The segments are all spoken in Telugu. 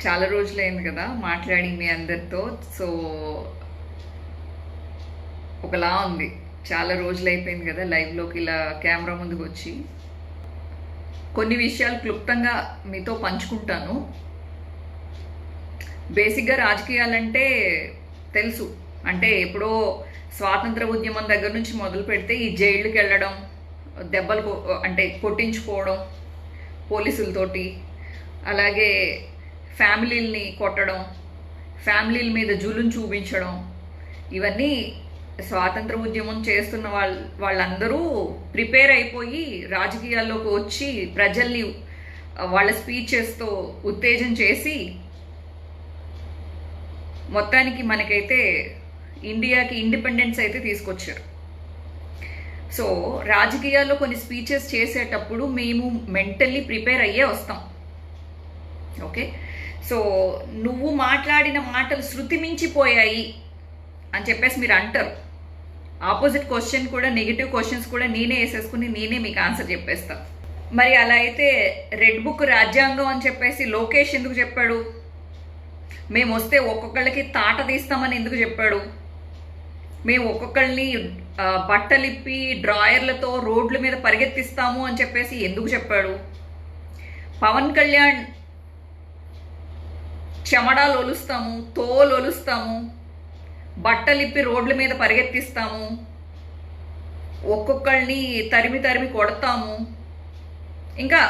చాలా రోజులైంది కదా మాట్లాడి మీ అందరితో. సో ఒకలా ఉంది. చాలా రోజులైపోయింది కదా లైవ్లోకి ఇలా కెమెరా ముందుకు వచ్చి కొన్ని విషయాలు క్లుప్తంగా మీతో పంచుకుంటాను. బేసిక్గా రాజకీయాలంటే తెలుసు, అంటే ఎప్పుడో స్వాతంత్ర ఉద్యమం దగ్గర నుంచి మొదలు పెడితే ఈ జైళ్ళకి వెళ్ళడం, దెబ్బలు అంటే కొట్టించుకోవడం పోలీసులతోటి, అలాగే ఫ్యామిలీల్ని కొట్టడం, ఫ్యామిలీల మీద జులుం చూపించడం, ఇవన్నీ స్వాతంత్ర ఉద్యమం చేస్తున్న వాళ్ళందరూ ప్రిపేర్ అయిపోయి రాజకీయాల్లోకి వచ్చి ప్రజల్ని వాళ్ళ స్పీచెస్తో ఉత్తేజం చేసి మొత్తానికి మనకైతే ఇండియాకి ఇండిపెండెన్స్ అయితే తీసుకొచ్చారు. సో రాజకీయాల్లో కొన్ని స్పీచెస్ చేసేటప్పుడు మేము మెంటల్లీ ప్రిపేర్ అయ్యే వస్తాం. ఓకే, సో నువ్వు మాట్లాడిన మాటలు శృతి మించిపోయాయి అని చెప్పేసి మీరు అంటారు. ఆపోజిట్ క్వశ్చన్ కూడా, నెగిటివ్ క్వశ్చన్స్ కూడా నేనే వేసేసుకుని నేనే మీకు ఆన్సర్ చెప్పేస్తా. మరి అలా అయితే రెడ్ బుక్ రాజ్యాంగం అని చెప్పేసి లోకేష్ ఎందుకు చెప్పాడు? మేము వస్తే ఒక్కొక్కళ్ళకి తాట తీస్తామని ఎందుకు చెప్పాడు? మేము ఒక్కొక్కళ్ళని బట్టలిప్పి డ్రాయర్లతో రోడ్ల మీద పరిగెత్తిస్తాము అని చెప్పేసి ఎందుకు చెప్పాడు? పవన్ కళ్యాణ్ చెమడాలు ఒలుస్తాము, తోలు ఒలుస్తాము, బట్టలిప్పి రోడ్ల మీద పరిగెత్తిస్తాము, ఒక్కొక్కళ్ళని తరిమి తరిమి కొడతాము, ఇంకా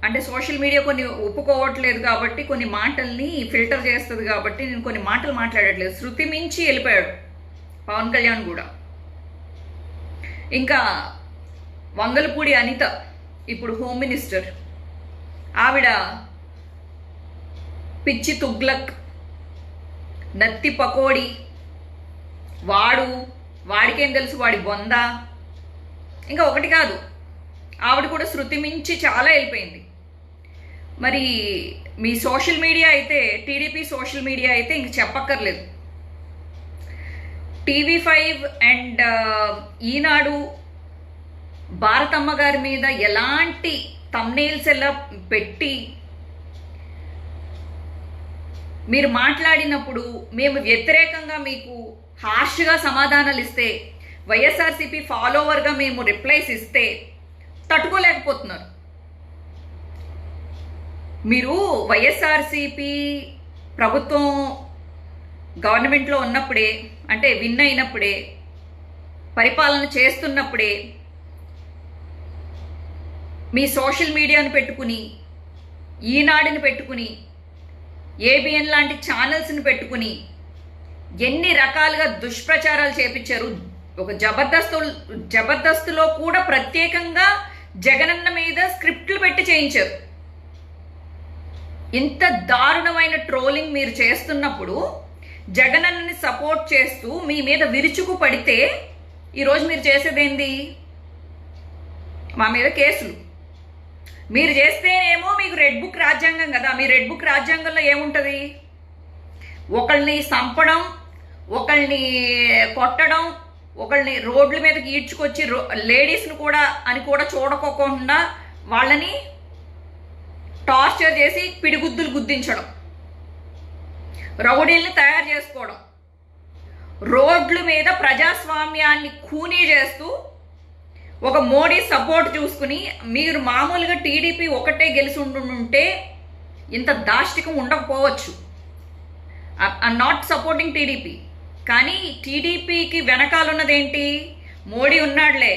అంటే సోషల్ మీడియా కొన్ని ఒప్పుకోవట్లేదు కాబట్టి కొన్ని మాటల్ని ఫిల్టర్ చేస్తుంది కాబట్టి నేను కొన్ని మాటలు మాట్లాడట్లేదు. శృతి మించి వెళ్ళిపోయాడు పవన్ కళ్యాణ్ కూడా. ఇంకా వంగలపూడి అనిత ఇప్పుడు హోమ్ మినిస్టర్, ఆవిడ పిచ్చి తుగ్లక్, నత్తి పకోడి, వాడికేం తెలుసు, వాడి బొంద, ఇంకా ఒకటి కాదు, ఆవిడ కూడా శృతి మించి చాలా వెళ్ళిపోయింది. మరి మీ సోషల్ మీడియా అయితే, టీడీపీ సోషల్ మీడియా అయితే ఇంక చెప్పక్కర్లేదు. TV5 అండ్ ఈనాడు భారతమ్మ గారి మీద ఎలాంటి థంబ్నెయిల్స్ ఎలా పెట్టి మీరు మాట్లాడినప్పుడు మేము వ్యతిరేకంగా మీకు హార్ష్గా సమాధానాలు ఇస్తే, వైఎస్ఆర్సీపీ ఫాలోవర్గా మేము రిప్లైస్ ఇస్తే తట్టుకోలేకపోతున్నారు. మీరు వైఎస్ఆర్సీపీ ప్రభుత్వం గవర్నమెంట్లో ఉన్నప్పుడే, అంటే విన్ అయినప్పుడే, పరిపాలన చేస్తున్నప్పుడే మీ సోషల్ మీడియాను పెట్టుకుని, ఈనాడుని పెట్టుకుని, ఏబిఎన్ లాంటి ఛానల్స్ని పెట్టుకుని ఎన్ని రకాలుగా దుష్ప్రచారాలు చేపించారు. ఒక జబర్దస్త్లో కూడా ప్రత్యేకంగా జగనన్న మీద స్క్రిప్ట్లు పెట్టి చేయించారు. ఇంత దారుణమైన ట్రోలింగ్ మీరు చేస్తున్నప్పుడు జగనన్నని సపోర్ట్ చేస్తూ మీ మీద విరుచుకు పడితే ఈరోజు మీరు చేసేదేంది? మా మీద కేసులు. మీరు చేస్తేనేమో మీకు రెడ్ బుక్ రాజ్యాంగం కదా. మీ రెడ్ బుక్ రాజ్యాంగంలో ఏముంటుంది? ఒకళ్ళని చంపడం, ఒకళ్ళని కొట్టడం, ఒకళ్ళని రోడ్ల మీదకి ఈడ్చుకొచ్చి లేడీస్ని కూడా అని కూడా చూడకోకుండా వాళ్ళని టార్చర్ చేసి పిడిగుద్దులు గుద్దించడం, రౌడీల్ని తయారు చేసుకోవడం, రోడ్ల మీద ప్రజాస్వామ్యాన్ని ఖూనీ చేస్తూ ఒక మోడీ సపోర్ట్ చూసుకుని మీరు మామూలుగా టీడీపీ ఒకటే గెలిచి ఉంటుంటే ఇంత దాష్టికం ఉండకపోవచ్చు. ఐఎమ్ నాట్ సపోర్టింగ్ టీడీపీ, కానీ టీడీపీకి వెనకాలన్నదేంటి? మోడీ ఉన్నాడులే,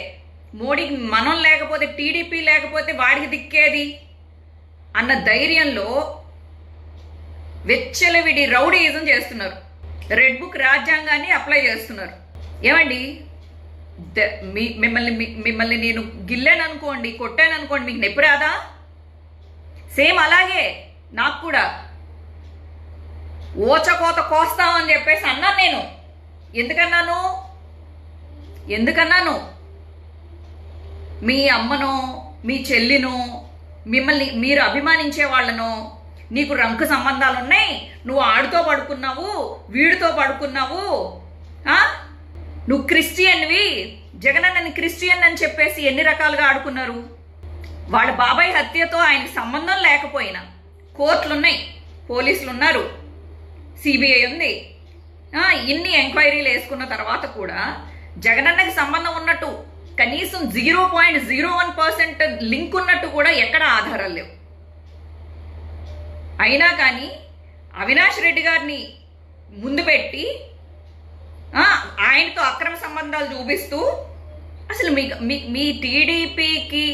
మోడీకి మనం లేకపోతే, టీడీపీ లేకపోతే వాడికి దిక్కేది అన్న ధైర్యంలో వెచ్చలవిడి రౌడీయిజం చేస్తున్నారు. రెడ్ బుక్ రాజ్యాంగాన్ని అప్లై చేస్తున్నారు. ఏమండి, మిమ్మల్ని నేను గిల్లాను అనుకోండి, కొట్టాను అనుకోండి, మీకు నొప్పి రాదా? సేమ్ అలాగే నాకు కూడా ఓచకోత కోస్తామని చెప్పేసి అన్నాను. నేను ఎందుకన్నాను? మీ అమ్మనో, మీ చెల్లినో, మిమ్మల్ని మీరు అభిమానించే వాళ్ళనో, నీకు రంకు సంబంధాలు ఉన్నాయి, నువ్వు ఆడితో పడుకున్నావు, వీడితో పడుకున్నావు, నువ్వు క్రిస్టియన్వి, జగనన్నని క్రిస్టియన్ అని చెప్పేసి ఎన్ని రకాలుగా ఆడుకున్నారు. వాళ్ళ బాబాయ్ హత్యతో ఆయనకి సంబంధం లేకపోయినా కోర్టులున్నాయి, పోలీసులు ఉన్నారు, సిబిఐ ఉంది. ఇన్ని ఎంక్వైరీలు వేసుకున్న తర్వాత కూడా జగనన్నకి సంబంధం ఉన్నట్టు కనీసం 0.01% లింక్ ఉన్నట్టు కూడా ఎక్కడ ఆధారాలు లేవు. అయినా కానీ అవినాష్ రెడ్డి గారిని ముందు పెట్టి ఆయనతో అక్రమ సంబంధాలు చూపిస్తూ అసలు మీ టీడీపీకి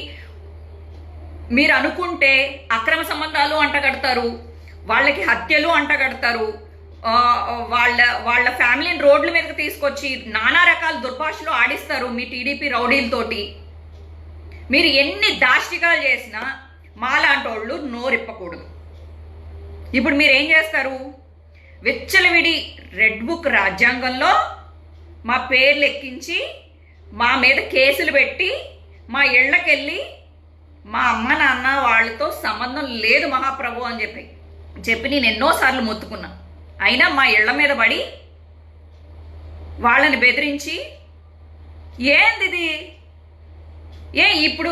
మీరు అనుకుంటే అక్రమ సంబంధాలు అంటగడతారు, వాళ్ళకి హత్యలు అంటగడతారు, వాళ్ళ ఫ్యామిలీని రోడ్ల మీదకి తీసుకొచ్చి నానా రకాల దుర్భాషలు ఆడిస్తారు మీ టీడీపీ రౌడీలతోటి. మీరు ఎన్ని దాష్టికాలు చేసినా మాలాంటి వాళ్ళు నోరిప్పకూడదు. ఇప్పుడు మీరు ఏం చేస్తారు? విచ్చలవిడి రెడ్ బుక్ రాజ్యాంగంలో మా పేర్లు ఎక్కించి మా మీద కేసులు పెట్టి మా ఇళ్ళకెళ్ళి మా అమ్మ నాన్న వాళ్ళతో సంబంధం లేదు మహాప్రభు అని చెప్పి నేను ఎన్నోసార్లు మొత్తుకున్నా. అయినా మా ఇళ్ల మీద పడి వాళ్ళని బెదిరించి ఏంది ఇది? ఇప్పుడు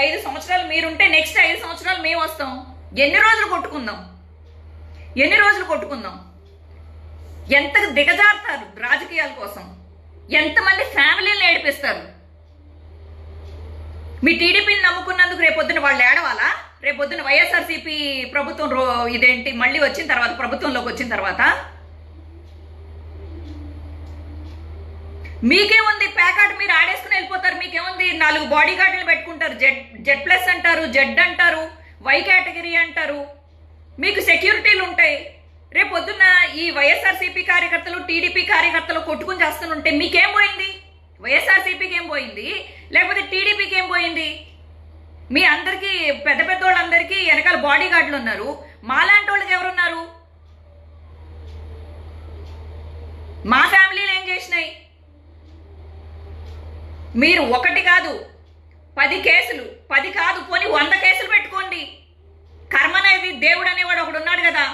5 సంవత్సరాలు మీరుంటే నెక్స్ట్ 5 సంవత్సరాలు మేము వస్తాం. ఎన్ని రోజులు కొట్టుకుందాం? ఎంత దిగజారుతారు రాజకీయాల కోసం? ఎంతమంది ఫ్యామిలీని ఏడిపిస్తారు? మీ టీడీపీని నమ్ముకున్నందుకు రేపొద్దున వాళ్ళు ఏడవాలా? రేపొద్దున వైఎస్ఆర్సీపీ ప్రభుత్వం ఇదేంటి మళ్ళీ వచ్చిన తర్వాత, ప్రభుత్వంలోకి వచ్చిన తర్వాత మీకేముంది? ప్యాకాట్ మీరు ఆడేసుకుని వెళ్ళిపోతారు. మీకేముంది? 4 బాడీ గార్డులు పెట్టుకుంటారు. జెడ్ ప్లస్ అంటారు, జెడ్ అంటారు, వై కేటగిరీ అంటారు. మీకు సెక్యూరిటీలు ఉంటాయి. రేపొద్దున్న ఈ వైఎస్ఆర్సీపీ కార్యకర్తలు టీడీపీ కార్యకర్తలు కొట్టుకుని చేస్తుంటే మీకేం పోయింది? వైఎస్ఆర్సీపీకి ఏం పోయింది? లేకపోతే టీడీపీకి ఏం పోయింది? మీ అందరికీ పెద్ద వాళ్ళందరికీ వెనకాల బాడీ గార్డులు ఉన్నారు. మాలాంటి వాళ్ళకి ఎవరున్నారు? మా ఫ్యామిలీలు ఏం చేసినాయి? మీరు 1 కాదు 10 కేసులు, 10 కాదు పోనీ 100 కేసులు పెట్టుకోండి. కర్మనేది దేవుడు అనేవాడు ఒకడు ఉన్నాడు కదా.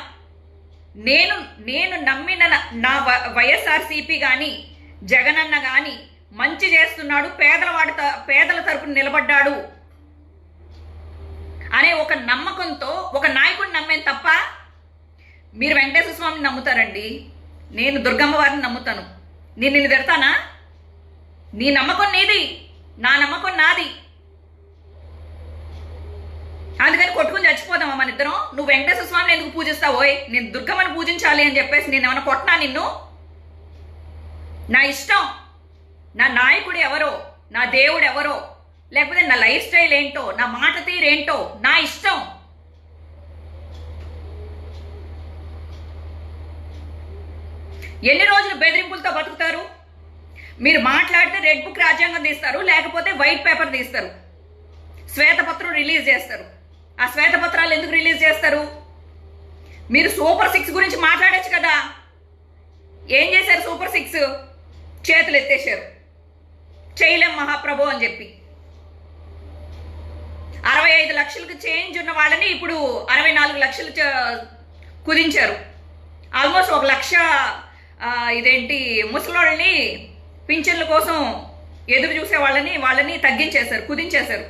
నేను నమ్మిన నా వైఎస్ఆర్సీపీ కానీ జగనన్న కానీ మంచి చేస్తున్నాడు, పేదల తరపున నిలబడ్డాడు అనే ఒక నమ్మకంతో ఒక నాయకుడిని నమ్మాను తప్ప మీరు వెంకటేశ్వర స్వామిని నమ్ముతారండి. నేను దుర్గమ్మ వారిని నమ్ముతాను. నేను నిన్ను తిడతానా? నీ నమ్మకం నీది, నా నమ్మకం నాది. అందుకని కొట్టుకుని చచ్చిపోదామా మన ఇద్దరం? నువ్వు వెంకటేశ్వర స్వామిని ఎందుకు పూజిస్తావు? నేను దుర్గమ్మని పూజించాలి అని చెప్పేసి నేను ఏమైనా కొట్టినా నిన్ను? నా ఇష్టం. నా నాయకుడు ఎవరో, నా దేవుడు ఎవరో, లేకపోతే నా లైఫ్ స్టైల్ ఏంటో, నా మాట తీరేంటో నా ఇష్టం. ఎన్ని రోజులు బెదిరింపులతో బతుకుతారు? మీరు మాట్లాడితే రెడ్ బుక్ రాజ్యాంగం తీస్తారు, లేకపోతే వైట్ పేపర్ తీస్తారు, శ్వేతపత్రం రిలీజ్ చేస్తారు. ఆ శ్వేతపత్రాలు ఎందుకు రిలీజ్ చేస్తారు? మీరు సూపర్ 6 గురించి మాట్లాడచ్చు కదా. ఏం చేశారు? సూపర్ 6 చేతులు ఎత్తేశారు, చేయలేం మహాప్రభు అని చెప్పి. 65 లక్షలకు చేంజ్ ఉన్న వాళ్ళని ఇప్పుడు 64 లక్షలు కుదించారు. ఆల్మోస్ట్ 1 లక్ష ఇదేంటి ముసలోళ్ళని పింఛన్ల కోసం ఎదురు చూసే వాళ్ళని తగ్గించేశారు, కుదించేశారు.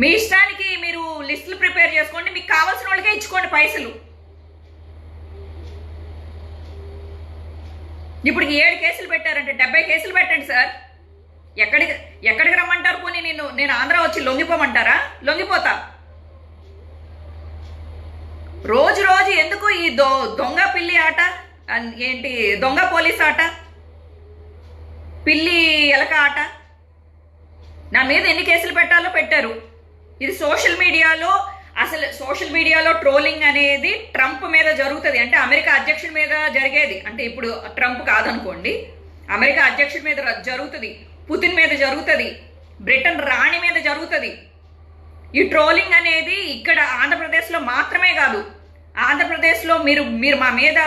మీ ఇష్టానికి మీరు లిస్టులు ప్రిపేర్ చేసుకోండి, మీకు కావాల్సిన వాళ్ళకే ఇచ్చుకోండి పైసలు. ఇప్పుడు 7 కేసులు పెట్టారంటే 70 కేసులు పెట్టండి సార్. ఎక్కడికి రమ్మంటారు? పోనీ నేను ఆంధ్ర వచ్చి లొంగిపోమంటారా? లొంగిపోతా. రోజు ఎందుకు ఈ దొంగ పిల్లి ఆట? ఏంటి దొంగ పోలీస్ ఆట, పిల్లి ఎలక ఆట? నా మీద ఎన్ని కేసులు పెట్టాలో పెట్టారు. ఇది సోషల్ మీడియాలో ట్రోలింగ్ అనేది ట్రంప్ మీద జరుగుతుంది. అంటే అమెరికా అధ్యక్షుడి మీద జరిగేది. అంటే ఇప్పుడు ట్రంప్ కాదనుకోండి, అమెరికా అధ్యక్షుడి మీద జరుగుతుంది, పుతిన్ మీద జరుగుతుంది, బ్రిటన్ రాణి మీద జరుగుతుంది. ఈ ట్రోలింగ్ అనేది ఇక్కడ ఆంధ్రప్రదేశ్లో మాత్రమే కాదు. ఆంధ్రప్రదేశ్లో మీరు మా మీద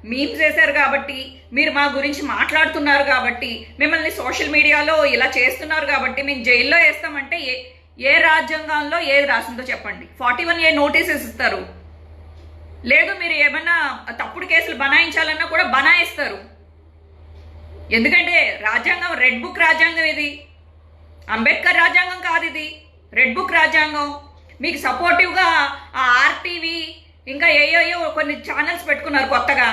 మీమ్స్ చేశారు కాబట్టి, మీరు మా గురించి మాట్లాడుతున్నారు కాబట్టి, మిమ్మల్ని సోషల్ మీడియాలో ఇలా చేస్తున్నారు కాబట్టి మేము జైల్లో వేస్తామంటే ఏ రాజ్యాంగంలో ఏది రాసిందో చెప్పండి? 41A నోటీసెస్ ఇస్తారు. లేదు మీరు ఏమన్నా తప్పుడు కేసులు బనాయించాలన్నా కూడా బనాయిస్తారు. ఎందుకంటే రాజ్యాంగం రెడ్ బుక్ రాజ్యాంగం. ఇది అంబేద్కర్ రాజ్యాంగం కాదు, ఇది రెడ్ బుక్ రాజ్యాంగం. మీకు సపోర్టివ్గా ఆ ఆర్టీవీ ఇంకా ఏయో కొన్ని ఛానల్స్ పెట్టుకున్నారు కొత్తగా.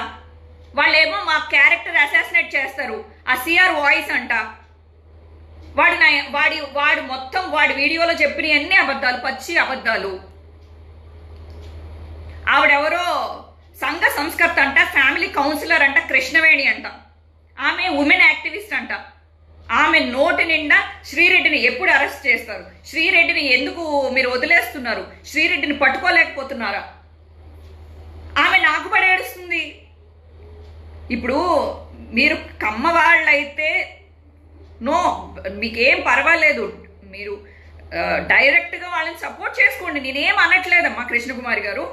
వాళ్ళేమో మా క్యారెక్టర్ అసాసినేట్ చేస్తారు. ఆ సిఆర్ వాయిస్ అంట, వాడు మొత్తం వాడి వీడియోలో చెప్పిన అన్ని అబద్ధాలు, పచ్చి అబద్ధాలు. ఆవిడెవరో సంఘ సంస్కర్త అంట, ఫ్యామిలీ కౌన్సిలర్ అంట, కృష్ణవేణి అంట. ఆమె ఉమెన్ యాక్టివిస్ట్ అంట. ఆమె నోటి నిండా శ్రీరెడ్డిని ఎప్పుడు అరెస్ట్ చేస్తారు, శ్రీరెడ్డిని ఎందుకు మీరు వదిలేస్తున్నారు, శ్రీరెడ్డిని పట్టుకోలేకపోతున్నారా, ఆమె నాకు పడేడుస్తుంది. ఇప్పుడు మీరు కమ్మ వాళ్ళైతే నో, మీకేం పర్వాలేదు, మీరు డైరెక్ట్గా వాళ్ళని సపోర్ట్ చేసుకోండి, నేనేం అనట్లేదమ్మా కృష్ణకుమారి గారు.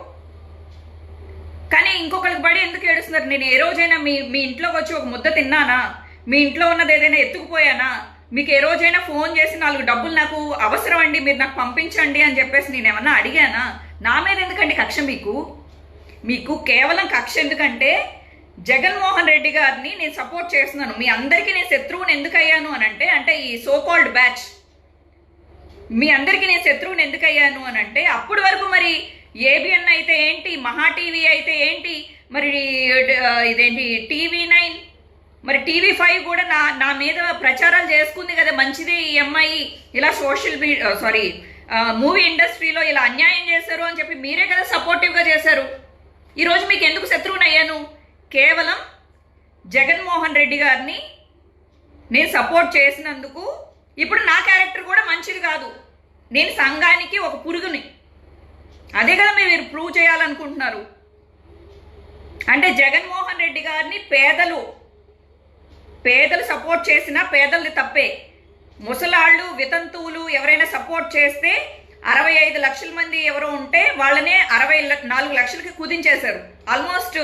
కానీ ఇంకొకరికి పడి ఎందుకు ఏడుస్తున్నారు? నేను ఏ రోజైనా మీ ఇంట్లోకి వచ్చి ఒక ముద్ద తిన్నానా? మీ ఇంట్లో ఉన్నది ఏదైనా ఎత్తుకుపోయానా? మీకు ఏ రోజైనా ఫోన్ చేసి 4 డబ్బులు నాకు అవసరం అండి, మీరు నాకు పంపించండి అని చెప్పేసి నేను ఏమన్నా అడిగానా? నా మీద ఎందుకండి కక్ష? మీకు కేవలం కక్ష ఎందుకంటే జగన్మోహన్ రెడ్డి గారిని నేను సపోర్ట్ చేస్తున్నాను. మీ అందరికీ నేను శత్రువుని ఎందుకు అయ్యాను అని అంటే ఈ సోకాల్డ్ బ్యాచ్ మీ అందరికీ నేను శత్రువుని ఎందుకు అయ్యాను అని అంటే, అప్పటి వరకు మరి ఏబిఎన్ అయితే ఏంటి, మహా టీవీ అయితే ఏంటి, మరి ఇదేంటి TV9, మరి TV5 కూడా నా మీద ప్రచారాలు చేసుకుంది కదా, మంచిదే ఈ అమ్మాయి ఇలా సోషల్ మూవీ ఇండస్ట్రీలో ఇలా అన్యాయం చేశారు అని చెప్పి మీరే కదా సపోర్టివ్గా చేశారు. ఈరోజు మీకు ఎందుకు శత్రువుని అయ్యాను? కేవలం జగన్మోహన్ రెడ్డి గారిని నేను సపోర్ట్ చేసినందుకు. ఇప్పుడు నా క్యారెక్టర్ కూడా మంచిది కాదు, నేను సంఘానికి ఒక పురుగుని, అదే కదా మీరు ప్రూవ్ చేయాలనుకుంటున్నారు. అంటే జగన్మోహన్ రెడ్డి గారిని పేదలు సపోర్ట్ చేసినా పేదల్ని తప్పే, ముసలాళ్ళు వితంతువులు ఎవరైనా సపోర్ట్ చేస్తే 65 లక్షల మంది ఎవరో ఉంటే వాళ్ళనే 64 లక్షలకి కుదించేశారు. ఆల్మోస్ట్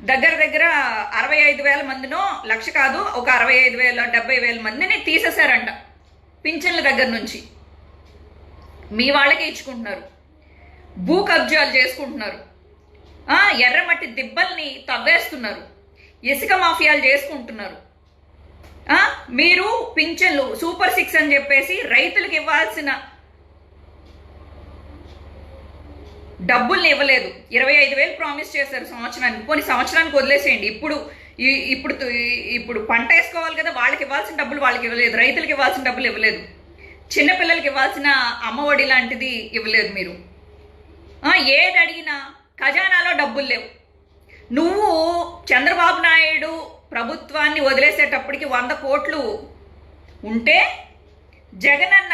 దగ్గర 65,000 మందినో, లక్ష కాదు, ఒక 65,000 70,000 మందిని తీసేశారంట పింఛన్ల దగ్గర నుంచి. మీ వాళ్ళకే ఇచ్చుకుంటున్నారు, భూ కబ్జాలు చేసుకుంటున్నారు, ఎర్రమట్టి దిబ్బల్ని తవ్వేస్తున్నారు, ఇసుక మాఫియాలు చేసుకుంటున్నారు. మీరు పింఛన్లు సూపర్ 6 అని చెప్పేసి రైతులకు ఇవ్వాల్సిన డబ్బుల్ని ఇవ్వలేదు. 25,000 ప్రామిస్ చేశారు సంవత్సరానికి. కొన్ని సంవత్సరానికి వదిలేసేయండి. ఇప్పుడు పంట వేసుకోవాలి కదా, వాళ్ళకి ఇవ్వాల్సిన డబ్బులు వాళ్ళకి ఇవ్వలేదు, రైతులకు ఇవ్వాల్సిన డబ్బులు ఇవ్వలేదు, చిన్నపిల్లలకి ఇవ్వాల్సిన అమ్మఒడి లాంటిది ఇవ్వలేదు. మీరు ఏది అడిగినా ఖజానాలో డబ్బులు లేవు. నువ్వు చంద్రబాబు నాయుడు ప్రభుత్వాన్ని వదిలేసేటప్పటికి 100 కోట్లు ఉంటే, జగనన్న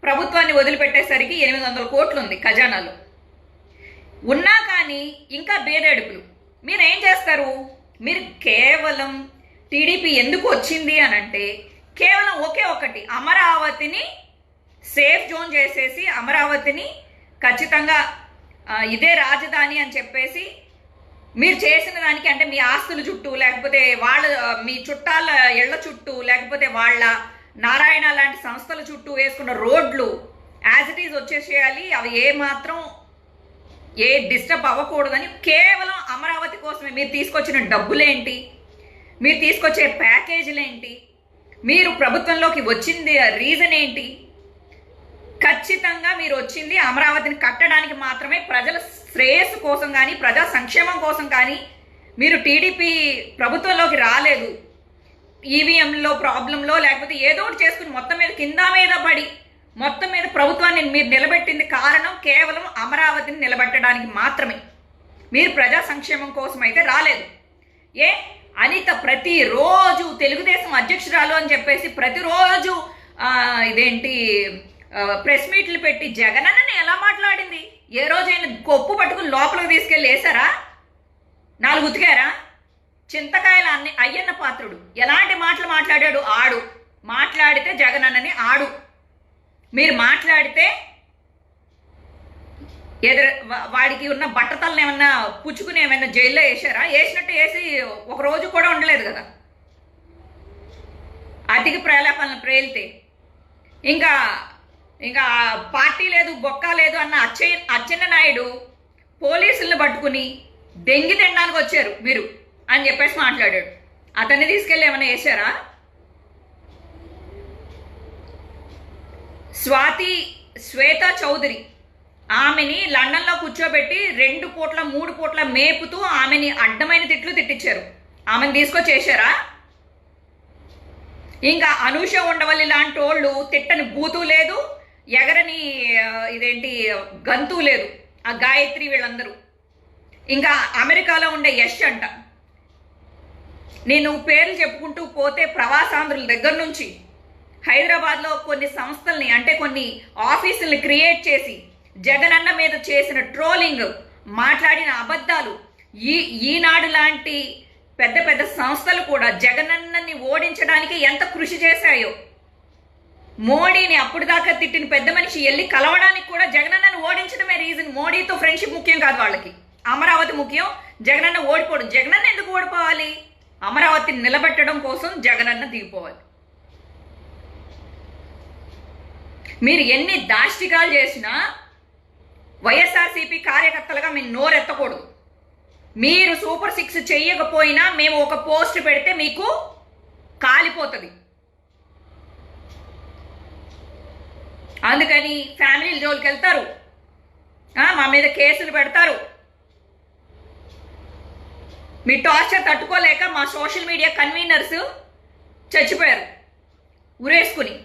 ప్రభుత్వాన్ని వదిలిపెట్టేసరికి 800 కోట్లు ఉంది ఖజానాలో. ఉన్నా కానీ ఇంకా బేదడుపులు. మీరు ఏం చేస్తారు? మీరు కేవలం టీడీపీ ఎందుకు వచ్చింది అని అంటే, కేవలం ఒకే ఒకటి, అమరావతిని సేఫ్ జోన్ చేసేసి అమరావతిని ఖచ్చితంగా ఇదే రాజధాని అని చెప్పేసి మీరు చేసిన దానికి, అంటే మీ ఆస్తుల చుట్టూ, లేకపోతే మీ చుట్టాల ఇళ్ల చుట్టూ, లేకపోతే వాళ్ళ నారాయణ లాంటి సంస్థల చుట్టూ వేసుకున్న రోడ్లు యాజ్ ఇట్ ఈజ్ వచ్చేసేయాలి, అవి ఏ డిస్టర్బ్ అవ్వకూడదని కేవలం అమరావతి కోసమే. మీరు తీసుకొచ్చిన డబ్బులేంటి, మీరు తీసుకొచ్చే ప్యాకేజీలేంటి, మీరు ప్రభుత్వంలోకి వచ్చింది రీజన్ ఏంటి? ఖచ్చితంగా మీరు వచ్చింది అమరావతిని కట్టడానికి మాత్రమే. ప్రజల శ్రేయస్సు కోసం కానీ, ప్రజా సంక్షేమం కోసం కానీ మీరు టీడీపీ ప్రభుత్వంలోకి రాలేదు. ఈవీఎంలో ప్రాబ్లంలో లేకపోతే ఏదో ఒకటి చేసుకుని మొత్తం మీద కింద మీద పడి మొత్తం మీద ప్రభుత్వాన్ని మీరు నిలబెట్టింది కారణం కేవలం అమరావతిని నిలబెట్టడానికి మాత్రమే. మీరు ప్రజా సంక్షేమం కోసం అయితే రాలేదు. అనిత ప్రతిరోజు తెలుగుదేశం అధ్యక్షురాలు అని చెప్పేసి ప్రతిరోజు ఇదేంటి ప్రెస్ మీట్లు పెట్టి జగనన్నని ఎలా మాట్లాడింది? ఏ రోజైనా కొప్పు పట్టుకుని లోపలికి తీసుకెళ్ళి వేసారా? 4 ఉతికారా? చింతకాయల అయ్యన్న పాత్రుడు ఎలాంటి మాటలు మాట్లాడాడు? మాట్లాడితే జగనన్నని మీరు మాట్లాడితే వాడికి ఉన్న బట్టతలను ఏమన్నా పుచ్చుకుని ఏమైనా జైల్లో వేసారా? వేసినట్టు వేసి ఒక రోజు కూడా ఉండలేదు కదా. అతికి ప్రలాపాలను ప్రేలితే ఇంకా పార్టీ లేదు, బొక్క లేదు అన్న అచ్చెన్నాయుడు పోలీసులను పట్టుకుని దెంగి తినడానికి వచ్చారు మీరు అని చెప్పేసి మాట్లాడాడు. అతన్ని తీసుకెళ్ళి ఏమైనా వేసారా? శ్వేతా చౌదరి ఆమెని లండన్లో కూర్చోబెట్టి 2 పూట్ల 3 పూట్ల మేపుతూ ఆమెని అడ్డమైన తిట్లు తిట్టించారు. ఆమెను తీసుకొచ్చేసారా? ఇంకా అనూష ఉండవల్లి లాంటి వాళ్ళు తిట్టని బూతు లేదు, ఎగరని ఇదేంటి గంతు లేదు. ఆ గాయత్రి వీళ్ళందరూ ఇంకా అమెరికాలో ఉండే యష్ అంట. నేను పేర్లు చెప్పుకుంటూ పోతే ప్రవాసాంధ్రుల దగ్గర నుంచి హైదరాబాద్లో కొన్ని సంస్థల్ని అంటే కొన్ని ఆఫీసుల్ని క్రియేట్ చేసి జగనన్న మీద చేసిన ట్రోలింగ్, మాట్లాడిన అబద్ధాలు, ఈనాడు లాంటి పెద్ద పెద్ద సంస్థలు కూడా జగనన్నని ఓడించడానికి ఎంత కృషి చేశాయో. మోడీని అప్పుడు దాకా తిట్టిన పెద్ద మనిషి వెళ్ళి కలవడానికి కూడా జగనన్నని ఓడించడమే రీజన్. మోడీతో ఫ్రెండ్షిప్ ముఖ్యం కాదు వాళ్ళకి, అమరావతి ముఖ్యం. జగనన్న ఓడిపోడు. జగనన్న ఎందుకు ఓడిపోవాలి? అమరావతిని నిలబెట్టడం కోసం జగనన్న దిగిపోవాలి. మీరు ఎన్ని దాష్టికాలు చేసినా వైఎస్ఆర్సీపీ కార్యకర్తలుగా మీరు నోరెత్తకూడదు. మీరు సూపర్ 6 చెయ్యకపోయినా మేము ఒక పోస్ట్ పెడితే మీకు కాలిపోతుంది. అందుకని ఫ్యామిలీల జోలికి వెళ్తారు, మా మీద కేసులు పెడతారు. మీ టార్చర్ తట్టుకోలేక మా సోషల్ మీడియా కన్వీనర్స్ చచ్చిపోయారు ఉరేసుకుని.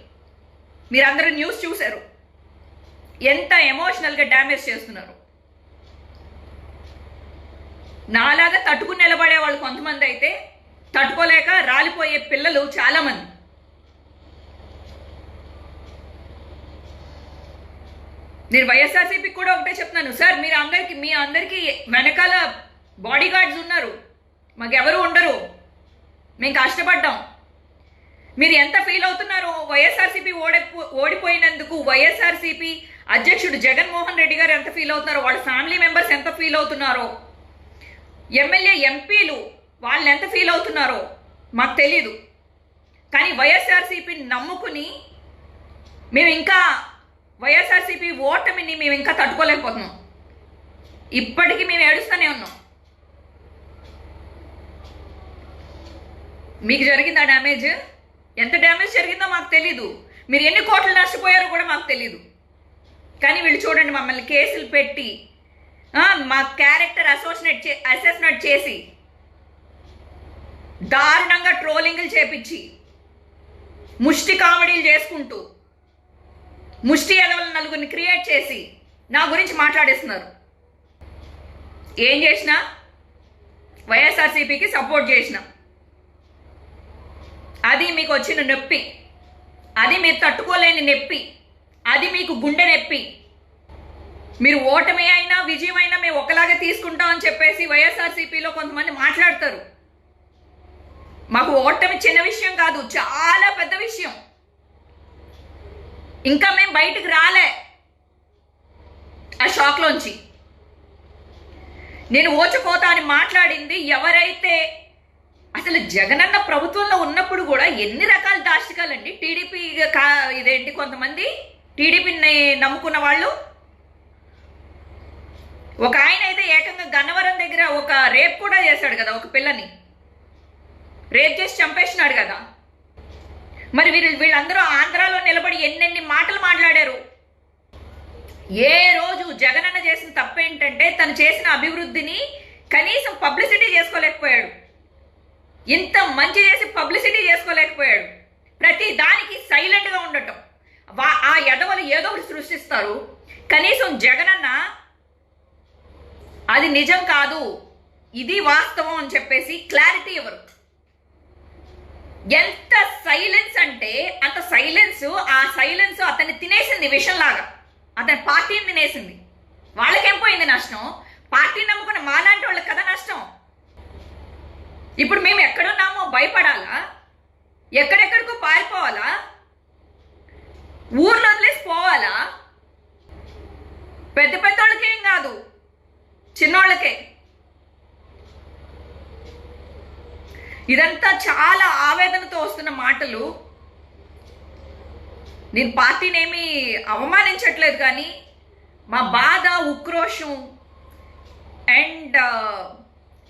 మీరందరూ న్యూస్ చూశారు ఎంత ఎమోషనల్గా డ్యామేజ్ చేస్తున్నారు. నాలాగా తట్టుకుని నిలబడే వాళ్ళు కొంతమంది అయితే తట్టుకోలేక రాలిపోయే పిల్లలు చాలామంది. నేను వైఎస్ఆర్సీపీకి కూడా ఒకటే చెప్తున్నాను, సార్ మీ అందరికీ వెనకాల బాడీ గార్డ్స్ ఉన్నారు, మాకెవరు ఉండరు, మేము కష్టపడ్డాం. మీరు ఎంత ఫీల్ అవుతున్నారో వైఎస్ఆర్సీపీ ఓడిపోయినందుకు వైఎస్ఆర్సీపీ అధ్యక్షుడు జగన్మోహన్ రెడ్డి గారు ఎంత ఫీల్ అవుతున్నారో, వాళ్ళ ఫ్యామిలీ మెంబర్స్ ఎంత ఫీల్ అవుతున్నారో, ఎమ్మెల్యే ఎంపీలు వాళ్ళు ఎంత ఫీల్ అవుతున్నారో మాకు తెలీదు. కానీ వైఎస్ఆర్సీపీని నమ్ముకుని మేము ఇంకా వైఎస్ఆర్సీపీ ఓటమిని మేము ఇంకా తట్టుకోలేకపోతున్నాం. ఇప్పటికీ మేము ఏడుస్తూనే ఉన్నాం. మీకు జరిగిందా డ్యామేజ్? ఎంత డ్యామేజ్ జరిగిందో మాకు తెలీదు. మీరు ఎన్ని కోట్లు నష్టపోయారో కూడా మాకు తెలీదు. కానీ వీళ్ళు చూడండి, మమ్మల్ని కేసులు పెట్టి మా క్యారెక్టర్ అసెస్మెంట్ చేసి దారుణంగా ట్రోలింగ్లు చేపించి ముష్టి కామెడీలు చేసుకుంటూ ముష్టి ఎదవల నలుగురిని క్రియేట్ చేసి నా గురించి మాట్లాడేస్తున్నారు. ఏం చేసినా వైఎస్ఆర్సీపీకి సపోర్ట్ చేసిన, అది మీకు వచ్చిన నొప్పి, అది మీరు తట్టుకోలేని నొప్పి, అది మీకు గుండె నొప్పి. మీరు ఓటమి అయినా విజయం అయినా మేము ఒకలాగే తీసుకుంటామని చెప్పేసి వైఎస్ఆర్సీపీలో కొంతమంది మాట్లాడతారు. మాకు ఓటమి చిన్న విషయం కాదు, చాలా పెద్ద విషయం. ఇంకా మేము బయటకు రాలే ఆ షాక్లోంచి. నేను ఓచకోత అని మాట్లాడింది ఎవరైతే అసలు జగనన్న ప్రభుత్వంలో ఉన్నప్పుడు కూడా ఎన్ని రకాల దాష్టికాలండి. టీడీపీ ఇదేంటి కొంతమంది టీడీపీని నమ్ముకున్న వాళ్ళు. ఒక ఆయన అయితే ఏకంగా గన్నవరం దగ్గర ఒక రేప్ కూడా చేశాడు కదా, ఒక పిల్లని రేప్ చేసి చంపేసినాడు కదా. మరి వీళ్ళందరూ ఆంధ్రాలో నిలబడి ఎన్నెన్ని మాటలు మాట్లాడారు. ఏ రోజు జగనన్న చేసిన తప్పేంటంటే తను చేసిన అభివృద్ధిని కనీసం పబ్లిసిటీ చేసుకోలేకపోయాడు. ఇంత మంచి చేసి పబ్లిసిటీ చేసుకోలేకపోయాడు. ప్రతి దానికి సైలెంట్గా ఉండటం. ఆ ఎదవలు ఏదో ఒకటి సృష్టిస్తారు. కనీసం జగనన్న అది నిజం కాదు, ఇది వాస్తవం అని చెప్పేసి క్లారిటీ ఇవ్వరు. ఎంత సైలెన్స్ అంటే అంత సైలెన్స్. ఆ సైలెన్స్ అతన్ని తినేసింది విషంలాగా. అతని పార్టీని తినేసింది. వాళ్ళకేం పోయింది నష్టం? పార్టీని నమ్ముకున్న మాలాంటి వాళ్ళకి కదా నష్టం. ఇప్పుడు మేము ఎక్కడున్నామో భయపడాలా? ఎక్కడెక్కడికో పారిపోవాలా? ఊర్లో వదిలేసి పోవాలా? పెద్ద పెద్దోళ్ళకేం కాదు, చిన్నోళ్ళకే. ఇదంతా చాలా ఆవేదనతో వస్తున్న మాటలు. నేను పార్టీని ఏమీ అవమానించట్లేదు, కానీ మా బాధ, ఉక్రోషం అండ్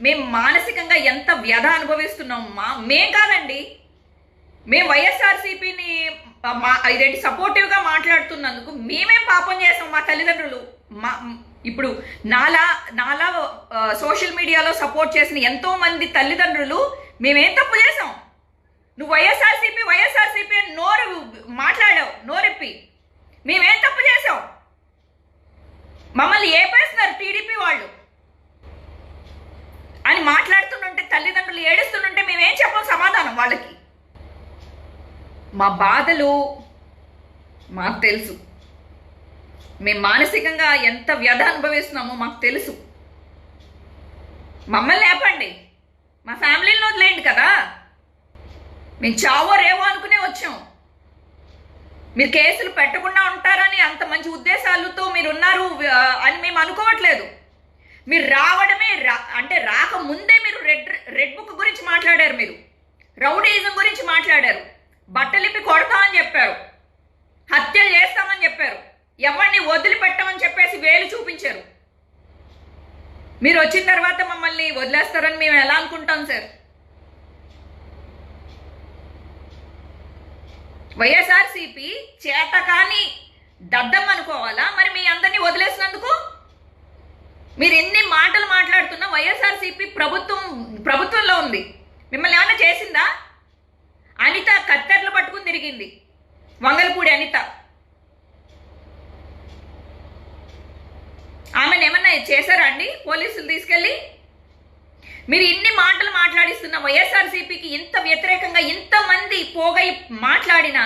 మేము మానసికంగా ఎంత వ్యధ అనుభవిస్తున్నాం. మేం కాదండి, మేము వైఎస్ఆర్సీపీని ఇదేంటి సపోర్టివ్గా మాట్లాడుతున్నందుకు మేమేం పాపం చేసాం? మా తల్లిదండ్రులు ఇప్పుడు నాలా సోషల్ మీడియాలో సపోర్ట్ చేసిన ఎంతో మంది తల్లిదండ్రులు మేమేం తప్పు చేసాం? నువ్వు వైఎస్ఆర్సీపీ అని నోరు మాట్లాడావు, నోరెప్పి. మేమేం తప్పు చేసాం? మమ్మల్ని ఏపేస్తున్నారు టీడీపీ వాళ్ళు అని మాట్లాడుతుంటే, తల్లిదండ్రులు ఏడుస్తుంటే మేమేం చెప్పాం సమాధానం వాళ్ళకి? మా బాధలు మాకు తెలుసు, మేము మానసికంగా ఎంత వ్యధ అనుభవిస్తున్నామో మాకు తెలుసు. మమ్మల్ని లేపండి, మా ఫ్యామిలీని వదిలేయండి కదా. మేము చావో రేవో అనుకునే వచ్చాం. మీరు కేసులు పెట్టకుండా ఉంటారని, అంత మంచి ఉద్దేశాలతో మీరు ఉన్నారు అని మేము అనుకోవట్లేదు. మీరు రావడమే అంటే రాకముందే మీరు రెడ్ బుక్ గురించి మాట్లాడారు, మీరు రౌడీయిజం గురించి మాట్లాడారు, బట్టలిప్పి కొడతామని చెప్పారు, హత్యలు చేస్తామని చెప్పారు, ఎవరిని వదిలిపెట్టమని చెప్పేసి వేలు చూపించారు. మీరు వచ్చిన తర్వాత మమ్మల్ని వదిలేస్తారని మేము ఎలా అనుకుంటాం సార్? వైఎస్ఆర్సీపీ చేతకాని దద్దం అనుకోవాలా మరి మీ అందరినీ వదిలేసినందుకు? మీరు ఎన్ని మాటలు మాట్లాడుతున్నా వైఎస్ఆర్సీపీ ప్రభుత్వంలో ఉంది. మిమ్మల్ని ఏమైనా చేసిందా? అనిత కత్తెరలు పట్టుకుని తిరిగింది, వంగలపూడి అనిత. ఆమెను ఏమన్నా చేశారా అండి పోలీసులు తీసుకెళ్ళి? మీరు ఇన్ని మాటలు మాట్లాడిస్తున్న వైఎస్ఆర్సీపీకి ఇంత వ్యతిరేకంగా ఇంతమంది పోగై మాట్లాడినా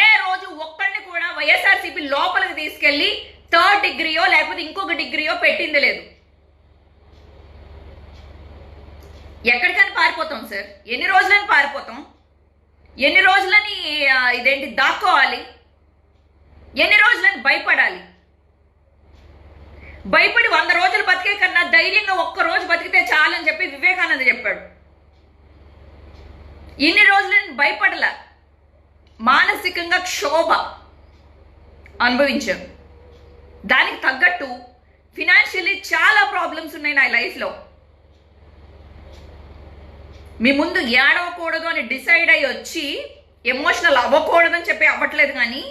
ఏ రోజు ఒక్కడిని కూడా వైఎస్ఆర్సీపీ లోపలికి తీసుకెళ్ళి 3rd డిగ్రీయో లేకపోతే ఇంకొక డిగ్రీయో పెట్టింది లేదు. ఎక్కడికని పారిపోతాం సార్? ఎన్ని రోజులని పారిపోతాం? ఎన్ని రోజులని ఇదేంటి దాక్కోవాలి? ఎన్ని రోజులని భయపడాలి? భయపడి 100 రోజులు బతికే కన్నా ధైర్యంగా ఒక్క రోజు బతికితే చాలని చెప్పి వివేకానంద చెప్పాడు. ఇన్ని రోజులని భయపడలా, మానసికంగా క్షోభ అనుభవించాను. దానికి తగ్గట్టు ఫినాన్షియల్లీ చాలా ప్రాబ్లమ్స్ ఉన్నాయి నా లైఫ్లో. మీ ముందు ఏడవకూడదు అని డిసైడ్ అయ్యి వచ్చి ఎమోషనల్ అవ్వకూడదని చెప్పి అవ్వట్లేదు, కానీ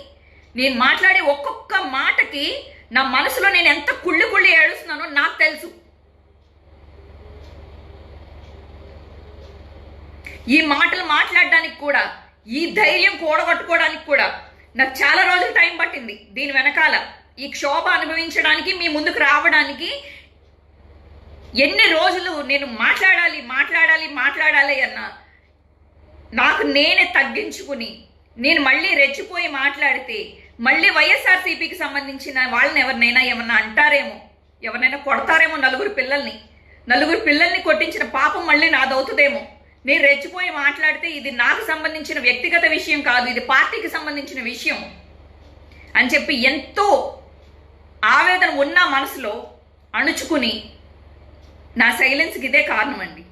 నేను మాట్లాడే ఒక్కొక్క మాటకి నా మనసులో నేను ఎంత కుళ్ళి ఏడుస్తున్నానో నాకు తెలుసు. ఈ మాటలు మాట్లాడడానికి కూడా, ఈ ధైర్యం కూడగట్టుకోవడానికి కూడా నాకు చాలా రోజులు టైం పట్టింది. దీని వెనకాల ఈ క్షోభ అనుభవించడానికి, మీ ముందుకు రావడానికి ఎన్ని రోజులు నేను మాట్లాడాలి అన్న నాకు నేనే తగ్గించుకుని నేను మళ్ళీ రెచ్చిపోయి మాట్లాడితే మళ్ళీ వైఎస్ఆర్సీపీకి సంబంధించిన వాళ్ళని ఎవరినైనా ఏమన్నా అంటారేమో, ఎవరినైనా కొడతారేమో, నలుగురు పిల్లల్ని కొట్టించిన పాపం మళ్ళీ నాదవుతుందేమో. నేను రెచ్చిపోయి మాట్లాడితే ఇది నాకు సంబంధించిన వ్యక్తిగత విషయం కాదు, ఇది పార్టీకి సంబంధించిన విషయం అని చెప్పి ఎంతో ఆవేదన ఉన్న మనసులో అణుచుకుని నా సైలెన్స్కి ఇదే కారణం అండి.